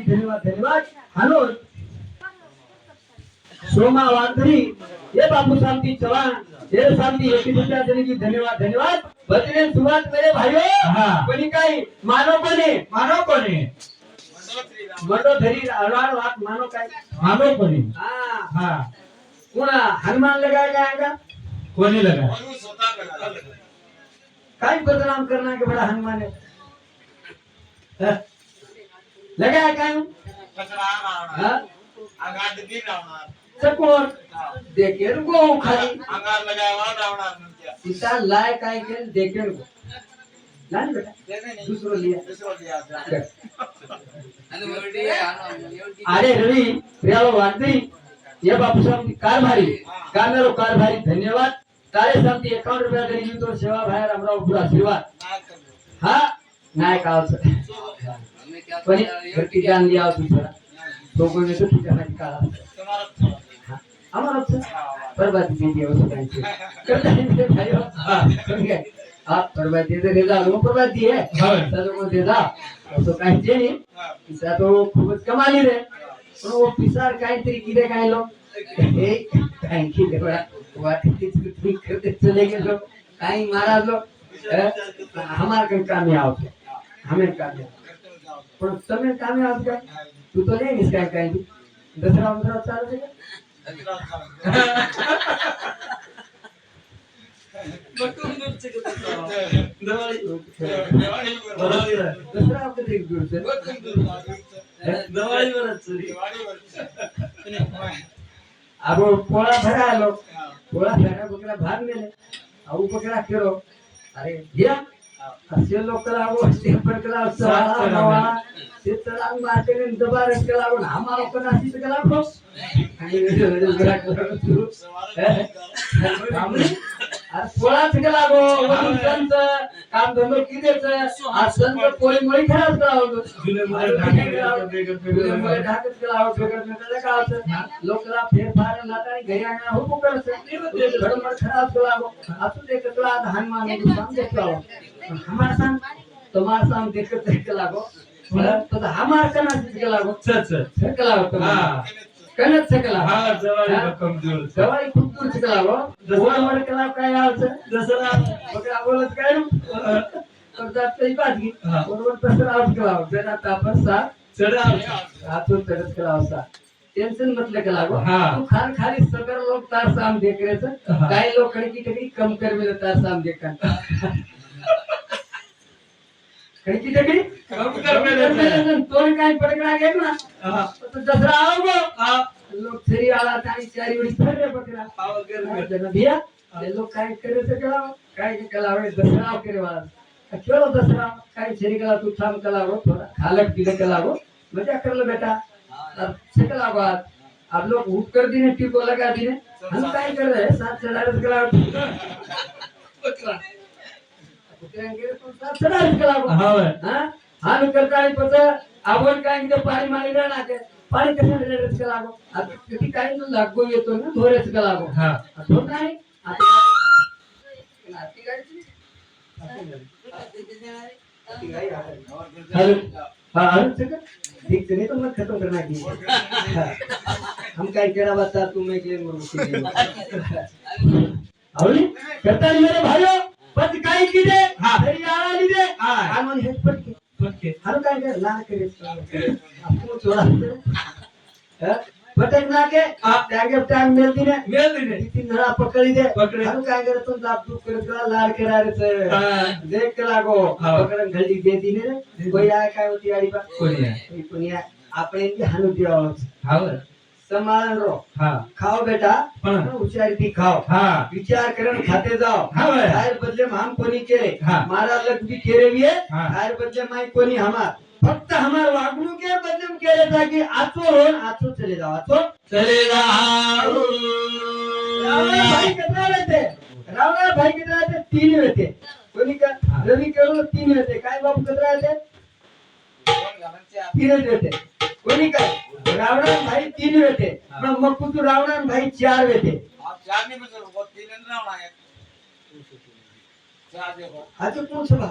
A: धन्यवाद धन्यवाद हॅलो सोमा वांदरी ये बाबू शांति चौहान ये शांति एक धन्यवाद धन्यवाद बदले सुरुवात मेरे भाइयों
B: हाँ।
A: कोणी काय मानव कोणी
B: मानव कोणी
A: मंडोधरी अडवाण वाट मानव काय
B: मानव कोणी
A: हाँ
B: हाँ
A: कोणा हनुमान लगाएगा आएगा
B: कोणी लगा
A: काय बदनाम करना के बड़ा हनुमान है हाँ? लगाया काय हाँ? चकोर देखे रुको खाली सीता लाए काय के देखे रुको लान बेटा दूसरो लिया अरे रवि प्रियालो वांदरी ये बापू साहब कारभारी कामेरो कारभारी धन्यवाद तारे सामती 51 रुपया करी तो सेवा भाई रामराव पूरा आशीर्वाद हाँ नायक आओ सर कोणी घरटी जान लिया तू थोड़ा तो कोई तो ठीक है निकाला हमारा बर्बादी दे दिया उसको कहीं करता है भाई हां कर गए आप बर्बादी दे देगा वो बर्बादी है सब को दे दा तो कहीं जे नहीं पिसा तो खूब कमाली रे पण वो पिसार काहीतरी किदे काय लो एक काही की बड़ा वाटी तुम्ही करते चले गए जो काही महाराज लो हमार काम में आओ हमें काम में पण તમે કામે આવતા તું તો લે નિસ કાઈ કાઈ દસરા ઉંદરા ચાલે છે
B: बटून दूर से दिवाळी
A: દસરા વખત એક દૂર છે
B: दिवाळी वरच
A: આબો પોળા ભરાયેલો પોળા ભરા બકરા ભાગ મેલે આવું પકડા કેરો અરે ગયા असे लोक लागो स्टेपर कला सवाला ते तळांग मारते ने दबार कला लागो आम्हाला पण अशीच कला लागो आणि वेगळा कला सुरू आज पोळाच कला लागो वंतंच काम धंदो किदेच आज संत पोळी मोळी खराब कला लागो जुले ढाकत कला लागो बेगत मेला का लोकला फेरफार नातानी घरी आणा हो करत धडमड खराब कला लागो असू दे कला धान मान समजे कला हमार संग तुम्हार संग देखत रह लागो तो हमार कना से लागो छ लागो हां कनत से लागो
B: हां जवारी कम दूर
A: जवारी खूप दूर से लागो वर वर कला काय आवच दसरा बकरा बोलत काय तर जात बात की बरोबर तसं आवच लागो जरा तापसा
B: चढा
A: आतो चढत कलावसा टेंशन मतलब के लागो
B: हाँ।
A: तू खान खाली सगर लोग तार साम देख रहे थे
B: हाँ।
A: काही लोग खड़की टकरी कम कर मिले तार साम देखा खड़की टकरी
B: कम कर मिले
A: तोड़ काय पड़कड़ा गए ना
B: हां
A: तो दसरा आओगो
B: हां
A: लोग फेरी वाला तारी चारी उड़ी फर रे पकड़ा
B: पाव कर
A: जन भैया ये लोग काय करे से कलाव काय के कलावे दसरा करे वाला चलो दसरा काय छरी कला तू थाम कलावो थोड़ा खालक पीले कलावो मजा कर लो बेटा अब सकला बात आप लोग हुक कर दीने टिको लगा दीने हम काय कर रहे हैं साथ चढ़ाने कला
B: पकड़ा
A: कुत्रेंगे तो साथ चढ़ाने कला
B: हां
A: हां हम करता है पता आपण काय के पाणी मारी ना के पाणी कसं रेडच कला गो अब किती काय न लागो येतो ना धोरेच कला गो
B: हां
A: तो नाही आता नाती गाडी हेलो हाँ अरे ठीक नहीं तो मत खत्म करना की हम क्या कह रहा बता तुम एक ले मुर्गी अरे कहता है मेरे भाइयों पत काय की दे
B: हाँ।
A: तेरी आला ली दे
B: हाँ।
A: आमन हेड पट के हम काय कर ना करे आपको चोरा है पटक ना के त्यागे टाइम मेल दी ने तीन धड़ा पकड़ी दे
B: पकड़े।
A: हम काय कर तुम दाब दुख कर कला लाल के रारे से
B: हाँ।
A: देख के लागो
B: हाँ।
A: पकड़न घड़ी दे दी ने कोई आया काय होती आड़ी बा
B: कोणी
A: ई पुनिया આપણે કે હાનું દેવા
B: हां
A: સમાન રો
B: हां
A: ખાઓ બેટા
B: हाँ।
A: हुशारीથી ખાઓ
B: हां
A: विचार करण खाते जाओ
B: हाँ भाई।
A: खायर बदले में हम कोनी केरे
B: हाँ।
A: मारा लग भी केरे भी है
B: हाँ।
A: खायर बदले में कोनी हमार फक्त हमार वागणू के बदले में केरे ताकि आचो रोन आचो चले जाओ आचो
B: चले जाओ
A: रावणा भाई कितना रहते रावणा भाई कितना रहते तीन रहते कोनी का
B: हाँ।
A: रवि केवल तीन रहते काय बाबू कितना रहते तीन रहते कोणी काय रावणान भाई 3 वेते मग कुतू रावणान भाई 4 वेते
B: आप चार नहीं बचे वो तीन नहीं ना होना है चार देखो
A: आज पूछ बा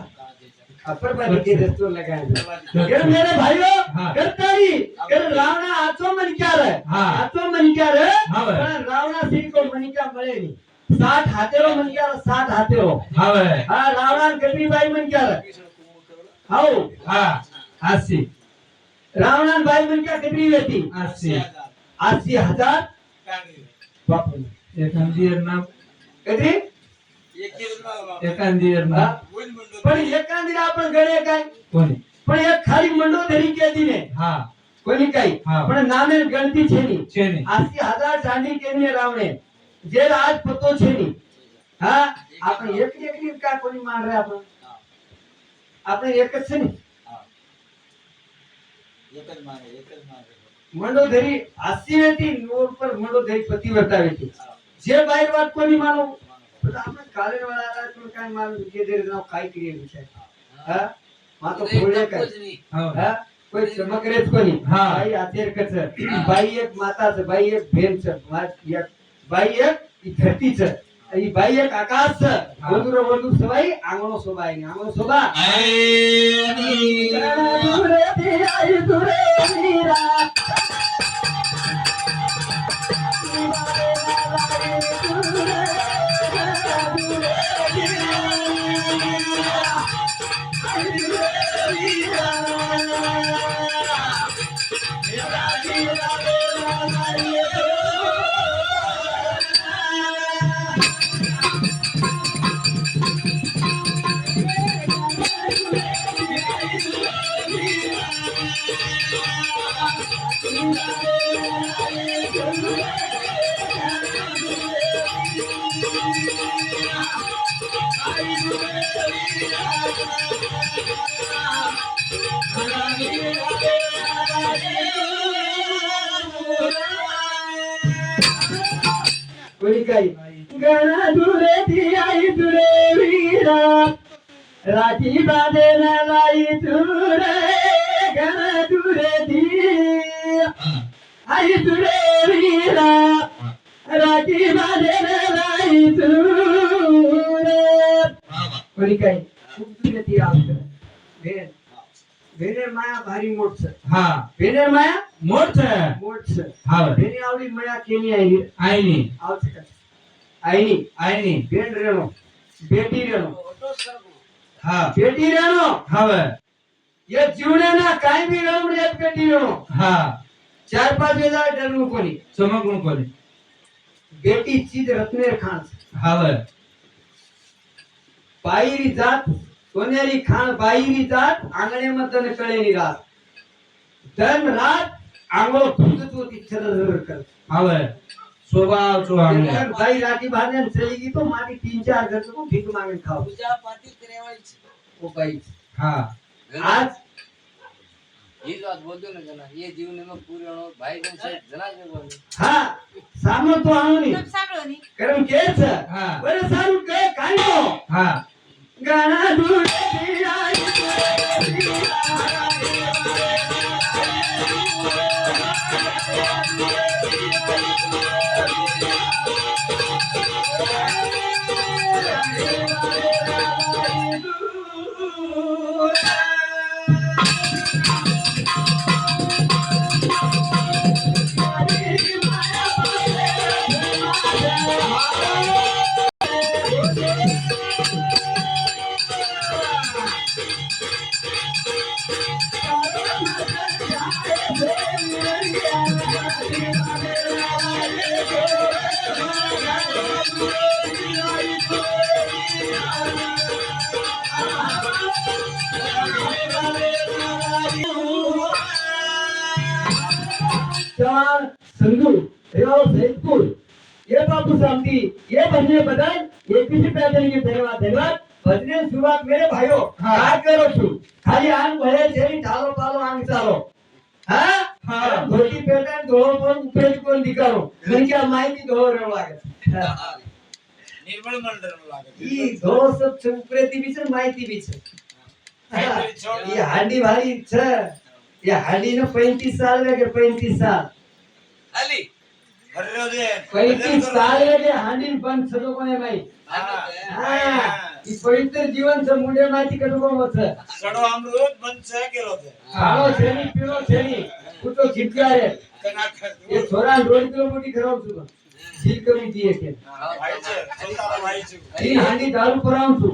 A: अपर बारी के दस्तूर लगाए
B: हाँ।
A: ये मेरे भाइयों
C: हाँ।
A: करतारी कर रावणा आचो मन क्या रे
C: हाँ।
A: आचो मन क्या रे
C: हाँ भाई।
A: पण रावणा सिंह को मन क्या मळे नहीं 60 हातेरो मन क्या 60 हातेरो
C: હવે
A: हां रावणा गटरी बाई मन क्या रे हाओ
C: હા 80
A: रावणा बाई मन क्या गटरी वेती
C: 80
A: 80,000 बाप रे
C: એક અંદિર નામ
A: गटरी
B: एक ही रुपया
C: એક અંદિર
A: હા?
C: નામ
B: वही मंडो
A: पण एकांदीला आपण गणे काय
C: કોની
A: पण एक खाली मंडो धरी केली ने
C: હા
A: कोणी काय
C: હા.
A: पण नामे गणती छे नी
C: છે ની
A: 80,000 ચાંદી કેની રાવણે જે રાજ પતો છે ની હા આપણે એક એકની કા કોની માન રે આપણે એક જ છે ની
B: एक જ मारे
A: મંડોદરી 80 વેતી નોર પર મંડોદરી પતિવ્રતા વેતી જે બાઈ વાત કોની માનો તો આપણે કાલે વાળા તો કાઈ માન જે દે ના કાઈ કરીએ છે હા માં તો બોલે કાઈ
C: હા
A: હા કોઈ ચમકરે જ કોની
C: હા.
A: ભાઈ આધેર કછ ભાઈ એક માતા છે ભાઈ એક બેન છે ભાઈ એક ઈ ધરતી છે ઈ ભાઈ એક આકાશ છે
C: હા.
A: વધુરો વધુ સવાઈ આંગણો શોભાઈ ને આંગણો શોભા
B: आए
A: દૂરે થી આઈ દૂરે મીરા कोणी काही गणा दुरे ती आई दुरे वीरा राखी बांधे ना लाई तुरे गणा दुरे ती आई दुरे वीरा राखी बांधे ना लाई तुरे कोणी काही खूप दुरे ती आवडत बेन बेनेर माया भारी मोठ છે
C: હા
A: बेनेर माया
C: મોટ છે
A: मोठ છે
C: હા ભાઈ
A: बेनी आवडी माया केली आहे
C: આઈની
A: આવશે का आईनी
C: આઈની
A: બેન રેણો બેટી રેણો
C: હા
A: બેટી રેણો
C: હવે
A: ये जीवने ना काही बी रमणे एक बेटी रेणो
C: હા
A: 4-5 हजार डरनु कोणी
C: ચમકણું કોની
A: बेटी चीज रत्नेर खान
C: હવે
A: बाईरी जात सोनेरी खान बाईरी जात आंगणे मधन कळेली रात धन रात आंगो फुगत होती चरर कर
C: હવે સ્વભાવ ચોહાણ
A: भाई राठी बांधे चली गई तो मारी 3-4 घर को भीख मांगे खाओ
B: पूजा पाती करे वाली
A: वो भाई
C: હા
A: आज
D: ये जो आज बोलते ना जना ये जीवन में पूरे होनो भाई बहन से जना के बोले
A: हाँ सामने तो आनो नहीं
E: સાંભળો ની
A: करम के छ
C: હા
A: बरे सारू के काई नो
C: હા
A: गाना ढूंढे आई जवान संधू रेवाल सैदपुर ये बाबू शांति ये भजने बदल ये किसी पैदल के धन्यवाद भजने शुरुआत मेरे भाइयों
C: हाँ।
A: काय करो छु खाली आंग भरे जेरी ढालो पालो आंग चालो हाँ
C: हाँ।
A: धोती पहने धोलो पण उपरेज कोण दिकारो मन क्या माहिती धोलो रेव लागे
B: निर्मल मंडल में लागे
A: ई धोलो सब छ उपरेती भी छ माहिती भी छ हाँ, ये हांडी भारी छ या हाडीनं 35 साल वेगे 35 साल
B: आली हररो दे
A: 35 साल वेगे हाडी पण सदो कोणे माई ही पवित्र जीवन च मुंडे माती कटो कोण होत
B: सडो अमृत बंच केलो होते
A: खाओ छेनी पीओ छेनी कुटो खिटका रे
B: कना
A: ये छोरा 2 किलो मोटी खराव छु ठीक कमी दिए के
B: भाई छे सोताला भाई छे
A: तीन हांडी दारू पराव छु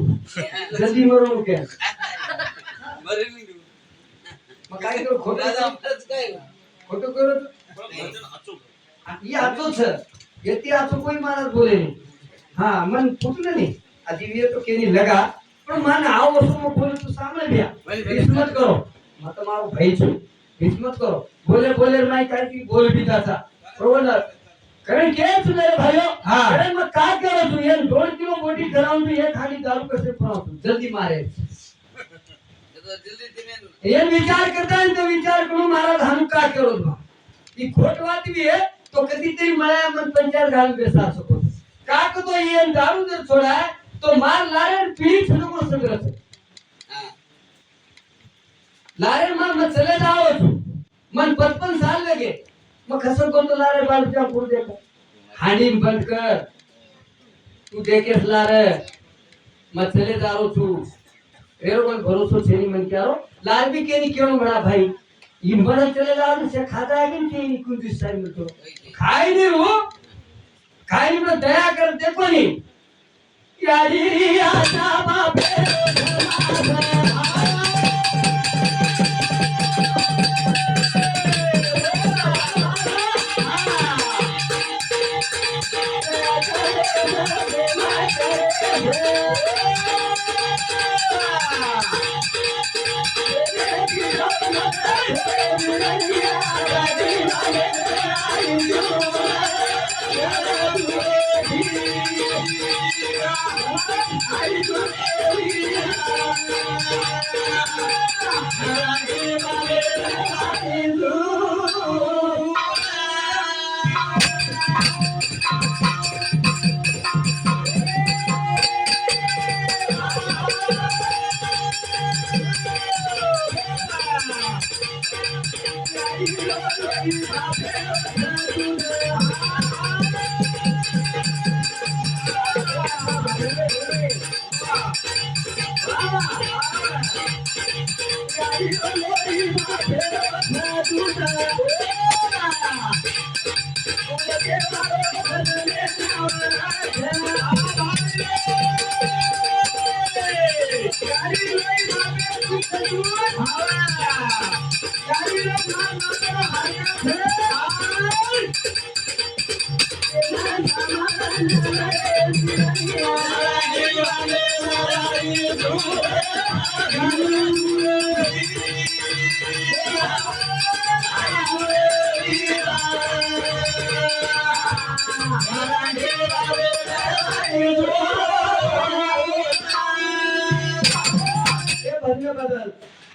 A: जल्दी मरो के
D: बरे नाही देऊ.
A: मग काय करू खोटं
D: दादा आमचंच काय
A: खोटं करू ये आतो छ येती आतो कोई माणस बोले नहीं हाँ मन फुटलं नहीं आधी ये तो केनी लगा पण मन आओ असो मग बोले तू सामने भ्या हिम्मत करो मत मारो भाई छु हिम्मत करो बोले बोले माई काय की बोल भी दाचा बरोबर कारण के तू मेरे भाइयों
C: हाँ.
A: कारण मग काय करो तू ये 2 किलो मोटी कराऊं तू ये खाली दारू कसे पराव तू जल्दी मारे
D: दादा जल्दी तुम्ही
A: ये विचार करता है तो विचार करू महाराज हम का करो बा ही खोट बात भी है तो कधीतरी मला मन पंचायत घालून बेसा सको का को तो ये दारू जर छोड़ा है तो मार लारे पीठ को सगळं
D: हां
A: लारे मार मत चले जाओ तू मन 55 साल लगे मग कसं कोणतं लारे बालच्या पुढे देखो हाडी बंद कर तू देखेस लारे मत चले जाओ तू एरो कोई भरोसा छेनी मन क्यारो लाल भी केनी क्यों बड़ा भाई ये बड़ा चले जाओ से खाता है कि नहीं कुछ दिस टाइम में तो खाई नहीं वो खाई नहीं तो दया कर देखो नहीं यारी आशा बाबे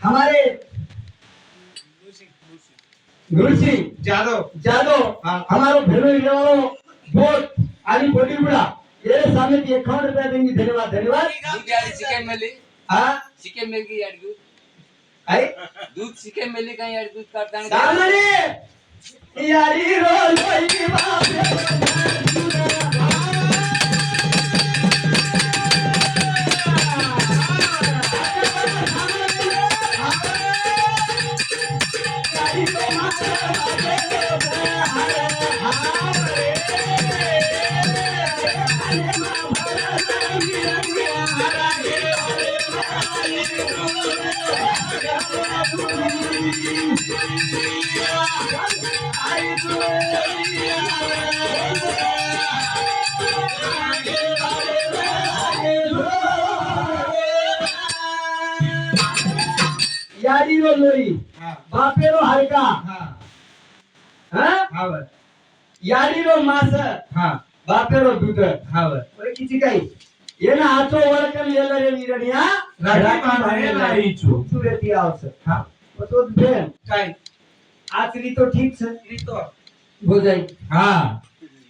A: हमारे गुरुजी
C: जादव
A: जादव
C: हाँ.
A: हमारो भेलो वालों वोट आली बॉडी बुढ़ा ये सामने 51 रुपया देंगे धन्यवाद धन्यवाद
D: दूध यार चिकन मिली
A: हाँ
D: चिकन मिल गई यार दूध
A: आई
D: दूध चिकन मिली का यार दूध काटता है
A: सामने यारी रो लोई बाप यारी रो लोई
C: हाँ.
A: बापेरो हलका
C: हाँ.
A: हाँ
C: हाँ बर.
A: यारी रो मास
C: हाँ.
A: बापेरो दूध
C: हाँ बर.
A: ओए किती काही येना हातो वळकन लेला रे वीरनिया
C: राजा माने लाई छु.
A: तू रेती आवस
C: हाँ.
A: तो बेन
C: काय?
A: आचरी तो ठीक छ
C: ઈ તો.
A: हो जाई
C: हाँ.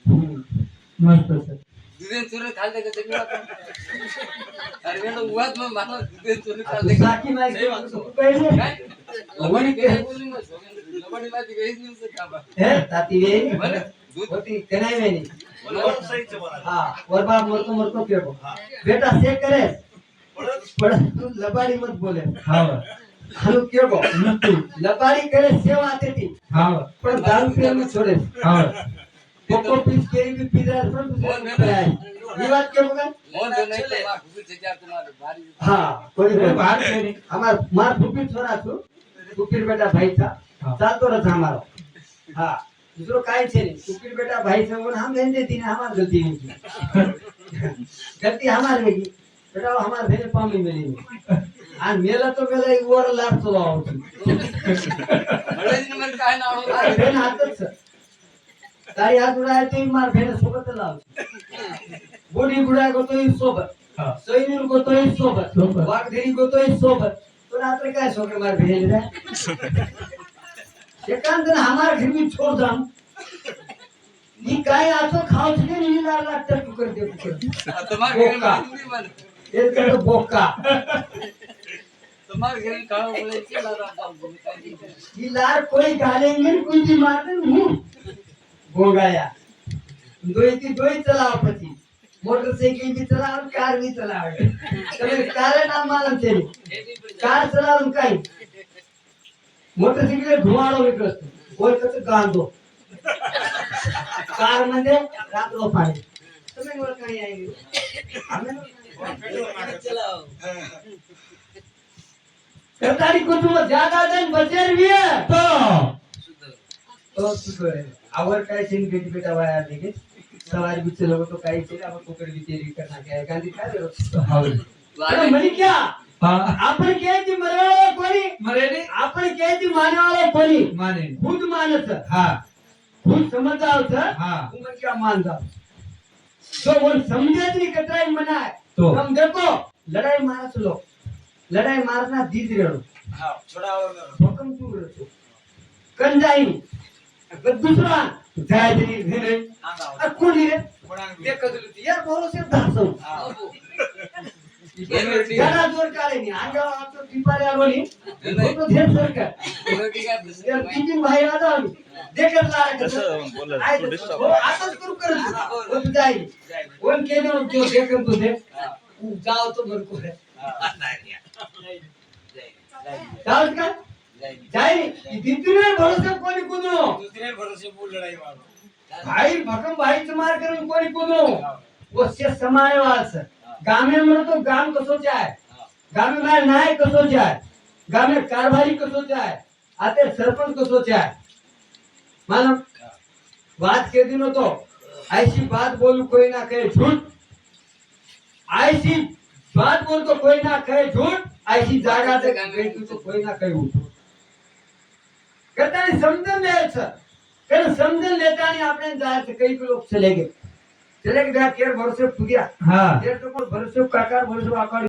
A: मस्त सर
D: दूधे चूरे खा दे के अरे मैं तो हुआ तो मैं मानो दूधे चूरे खा दे
A: साकी माई
D: सही बात है.
A: पहले
D: काय?
A: ઓવણી કે
D: બોલી માં લબડી માંથી વેચ નહીં છે કાબા
A: હે તાતી વે
D: ભલે દૂધ
A: હોતી કનાઈ વે ની
B: બરોબર સહી છે બરાબર.
A: હા ઓરબા મોરતો મોરતો કેકો બેટા સે કરે પણ તું લબાડી મત બોલે
C: હા
A: હાલો કેકો લબાડી કરે સેવા તેતી
C: હા
A: પણ દારૂ પીવાનું છોડે
C: હા
A: કોકો પીસ કેરી બી પીધા પણ એ વાત કેવો કે
D: મોન તો નહીં તો માં ખુશ થઈ જાય તમારે ભારી
A: હા કોઈ
C: એ વાત કરી
A: માર ફૂફી છોરા છું ફૂફી બેટા ભાઈ થા
C: હા.
A: ચાલતો રહે અમારો હા दूसरो काय છે નહીં ફૂફી બેટા ભાઈ છે वो हम लेने देती ने हमार गलती नहीं की गलती हमार में की बेटा हमार भेने पामी मिली आ मेला तो मेला एक और लाभ चलो आओ
D: મળે જ મને કાઈ ના
A: આ
D: આવડે
A: भेन हाथ જ છે તારી હાથ ઉડાય તો માર भेने सोबत लाव બોડી ગુડા ગો તો ઈ સોબત
C: હા
A: સૈનિક ગો તો ઈ સોબત
C: સોબત.
A: વાઘધરી ગો તો ઈ સોબત તો રાત્રે काय सो के मार भेने रे एकांत ने हमार घर में छोड़ दम नी काय आतो खाव छे नी लाल लाल टक कर दे
D: તમાર ઘરે
A: બોકા.
D: નહીં મને
A: एक कर बोका
D: તમાર ઘરે કાળો બોલે છે લારા કામ કાઈ
A: ये लार कोई गालेंगे कोई भी मारने नहीं बोगाया दोई चलाओ પછી मोटरसाइकिल भी चलाओ कार भी चलाओ તમે કાર ના માલમ છે કાર ચલાવવાનું કાઈ मोटरसाइकिल धुवाळो निघतो कोण कसं गांधो कार मध्ये रातलो पाणी તમે ઓળખાણી આવી અમે
D: ચલાવો
A: સરકારી કુટુંબ જ્યાદા જન બચેરવીએ
C: તો
A: તો શું કરે આવર काय છે ને બેટી બેટા વાયા દેખે સવારી બીચે લોકો તો કાઈ છે આપણે કોકડ બી તેરી કરના કે ગાંધી ખા દેરો
C: હવે
A: અરે મની ક્યાં
C: હા
A: આપણે કે જી મરવાળો કોની
C: મરેલી
A: આપણે કે જી માનવાળો કોની
C: માને
A: ખુદ માને છે
C: હા
A: ખુદ સમજાવ છે
C: હા
A: હું मन क्या मानता तो वो समझे नहीं कतराई मनाए
C: तो।
A: हम देखो लड़ाई मारस लो लड़ाई मारना दीद रेड़ो
B: હા છોડાવો કરો.
A: हुकम तू रचो कंजाई अगर दूसरा जाय दी भेरे
B: આંગા આવો.
A: और कोनी रे
B: વળાંગ બી.
A: देख कदली यार बोलो से दासो
B: હા.
A: ज्यादा जोर काले नहीं आगे आप तो टिपारे आलोनी वो तो ढेर सर का
D: રોટી કા
A: यार तीन भाई आ जाओ देख कर ला आए वो आतंक करू कर वो तो जाई वन के ने जो देख कर तो दे जाओ तो मेरे को है
B: હા. નહીં યાર.
A: जाओ का जाई इतने भरोसे कोनी कूदो
B: દૂસરે ભરોસે બહુ લડાઈ મારો.
A: भाई भकम भाई मार कर कोनी कूदो वो से समाये वास गामे में तो गाम को सोचा है गामे में नाय को सोचा है गामे कारभारी को सोचा है आते सरपंच को सोचा है मानो बात के दिनों तो ऐसी बात बोलू कोई ना कहे झूठ ऐसी बात बोल तो कोई ना कहे झूठ ऐसी जागा से गई तो कोई ना कहे उठ कहता नहीं समझन ले सर कर समझन लेता नहीं आपने जाए तो कई लोग चले गए केर भरोसे फुगिया
C: હા
A: केर तो कोई भरोसे काकार भरोसे आकार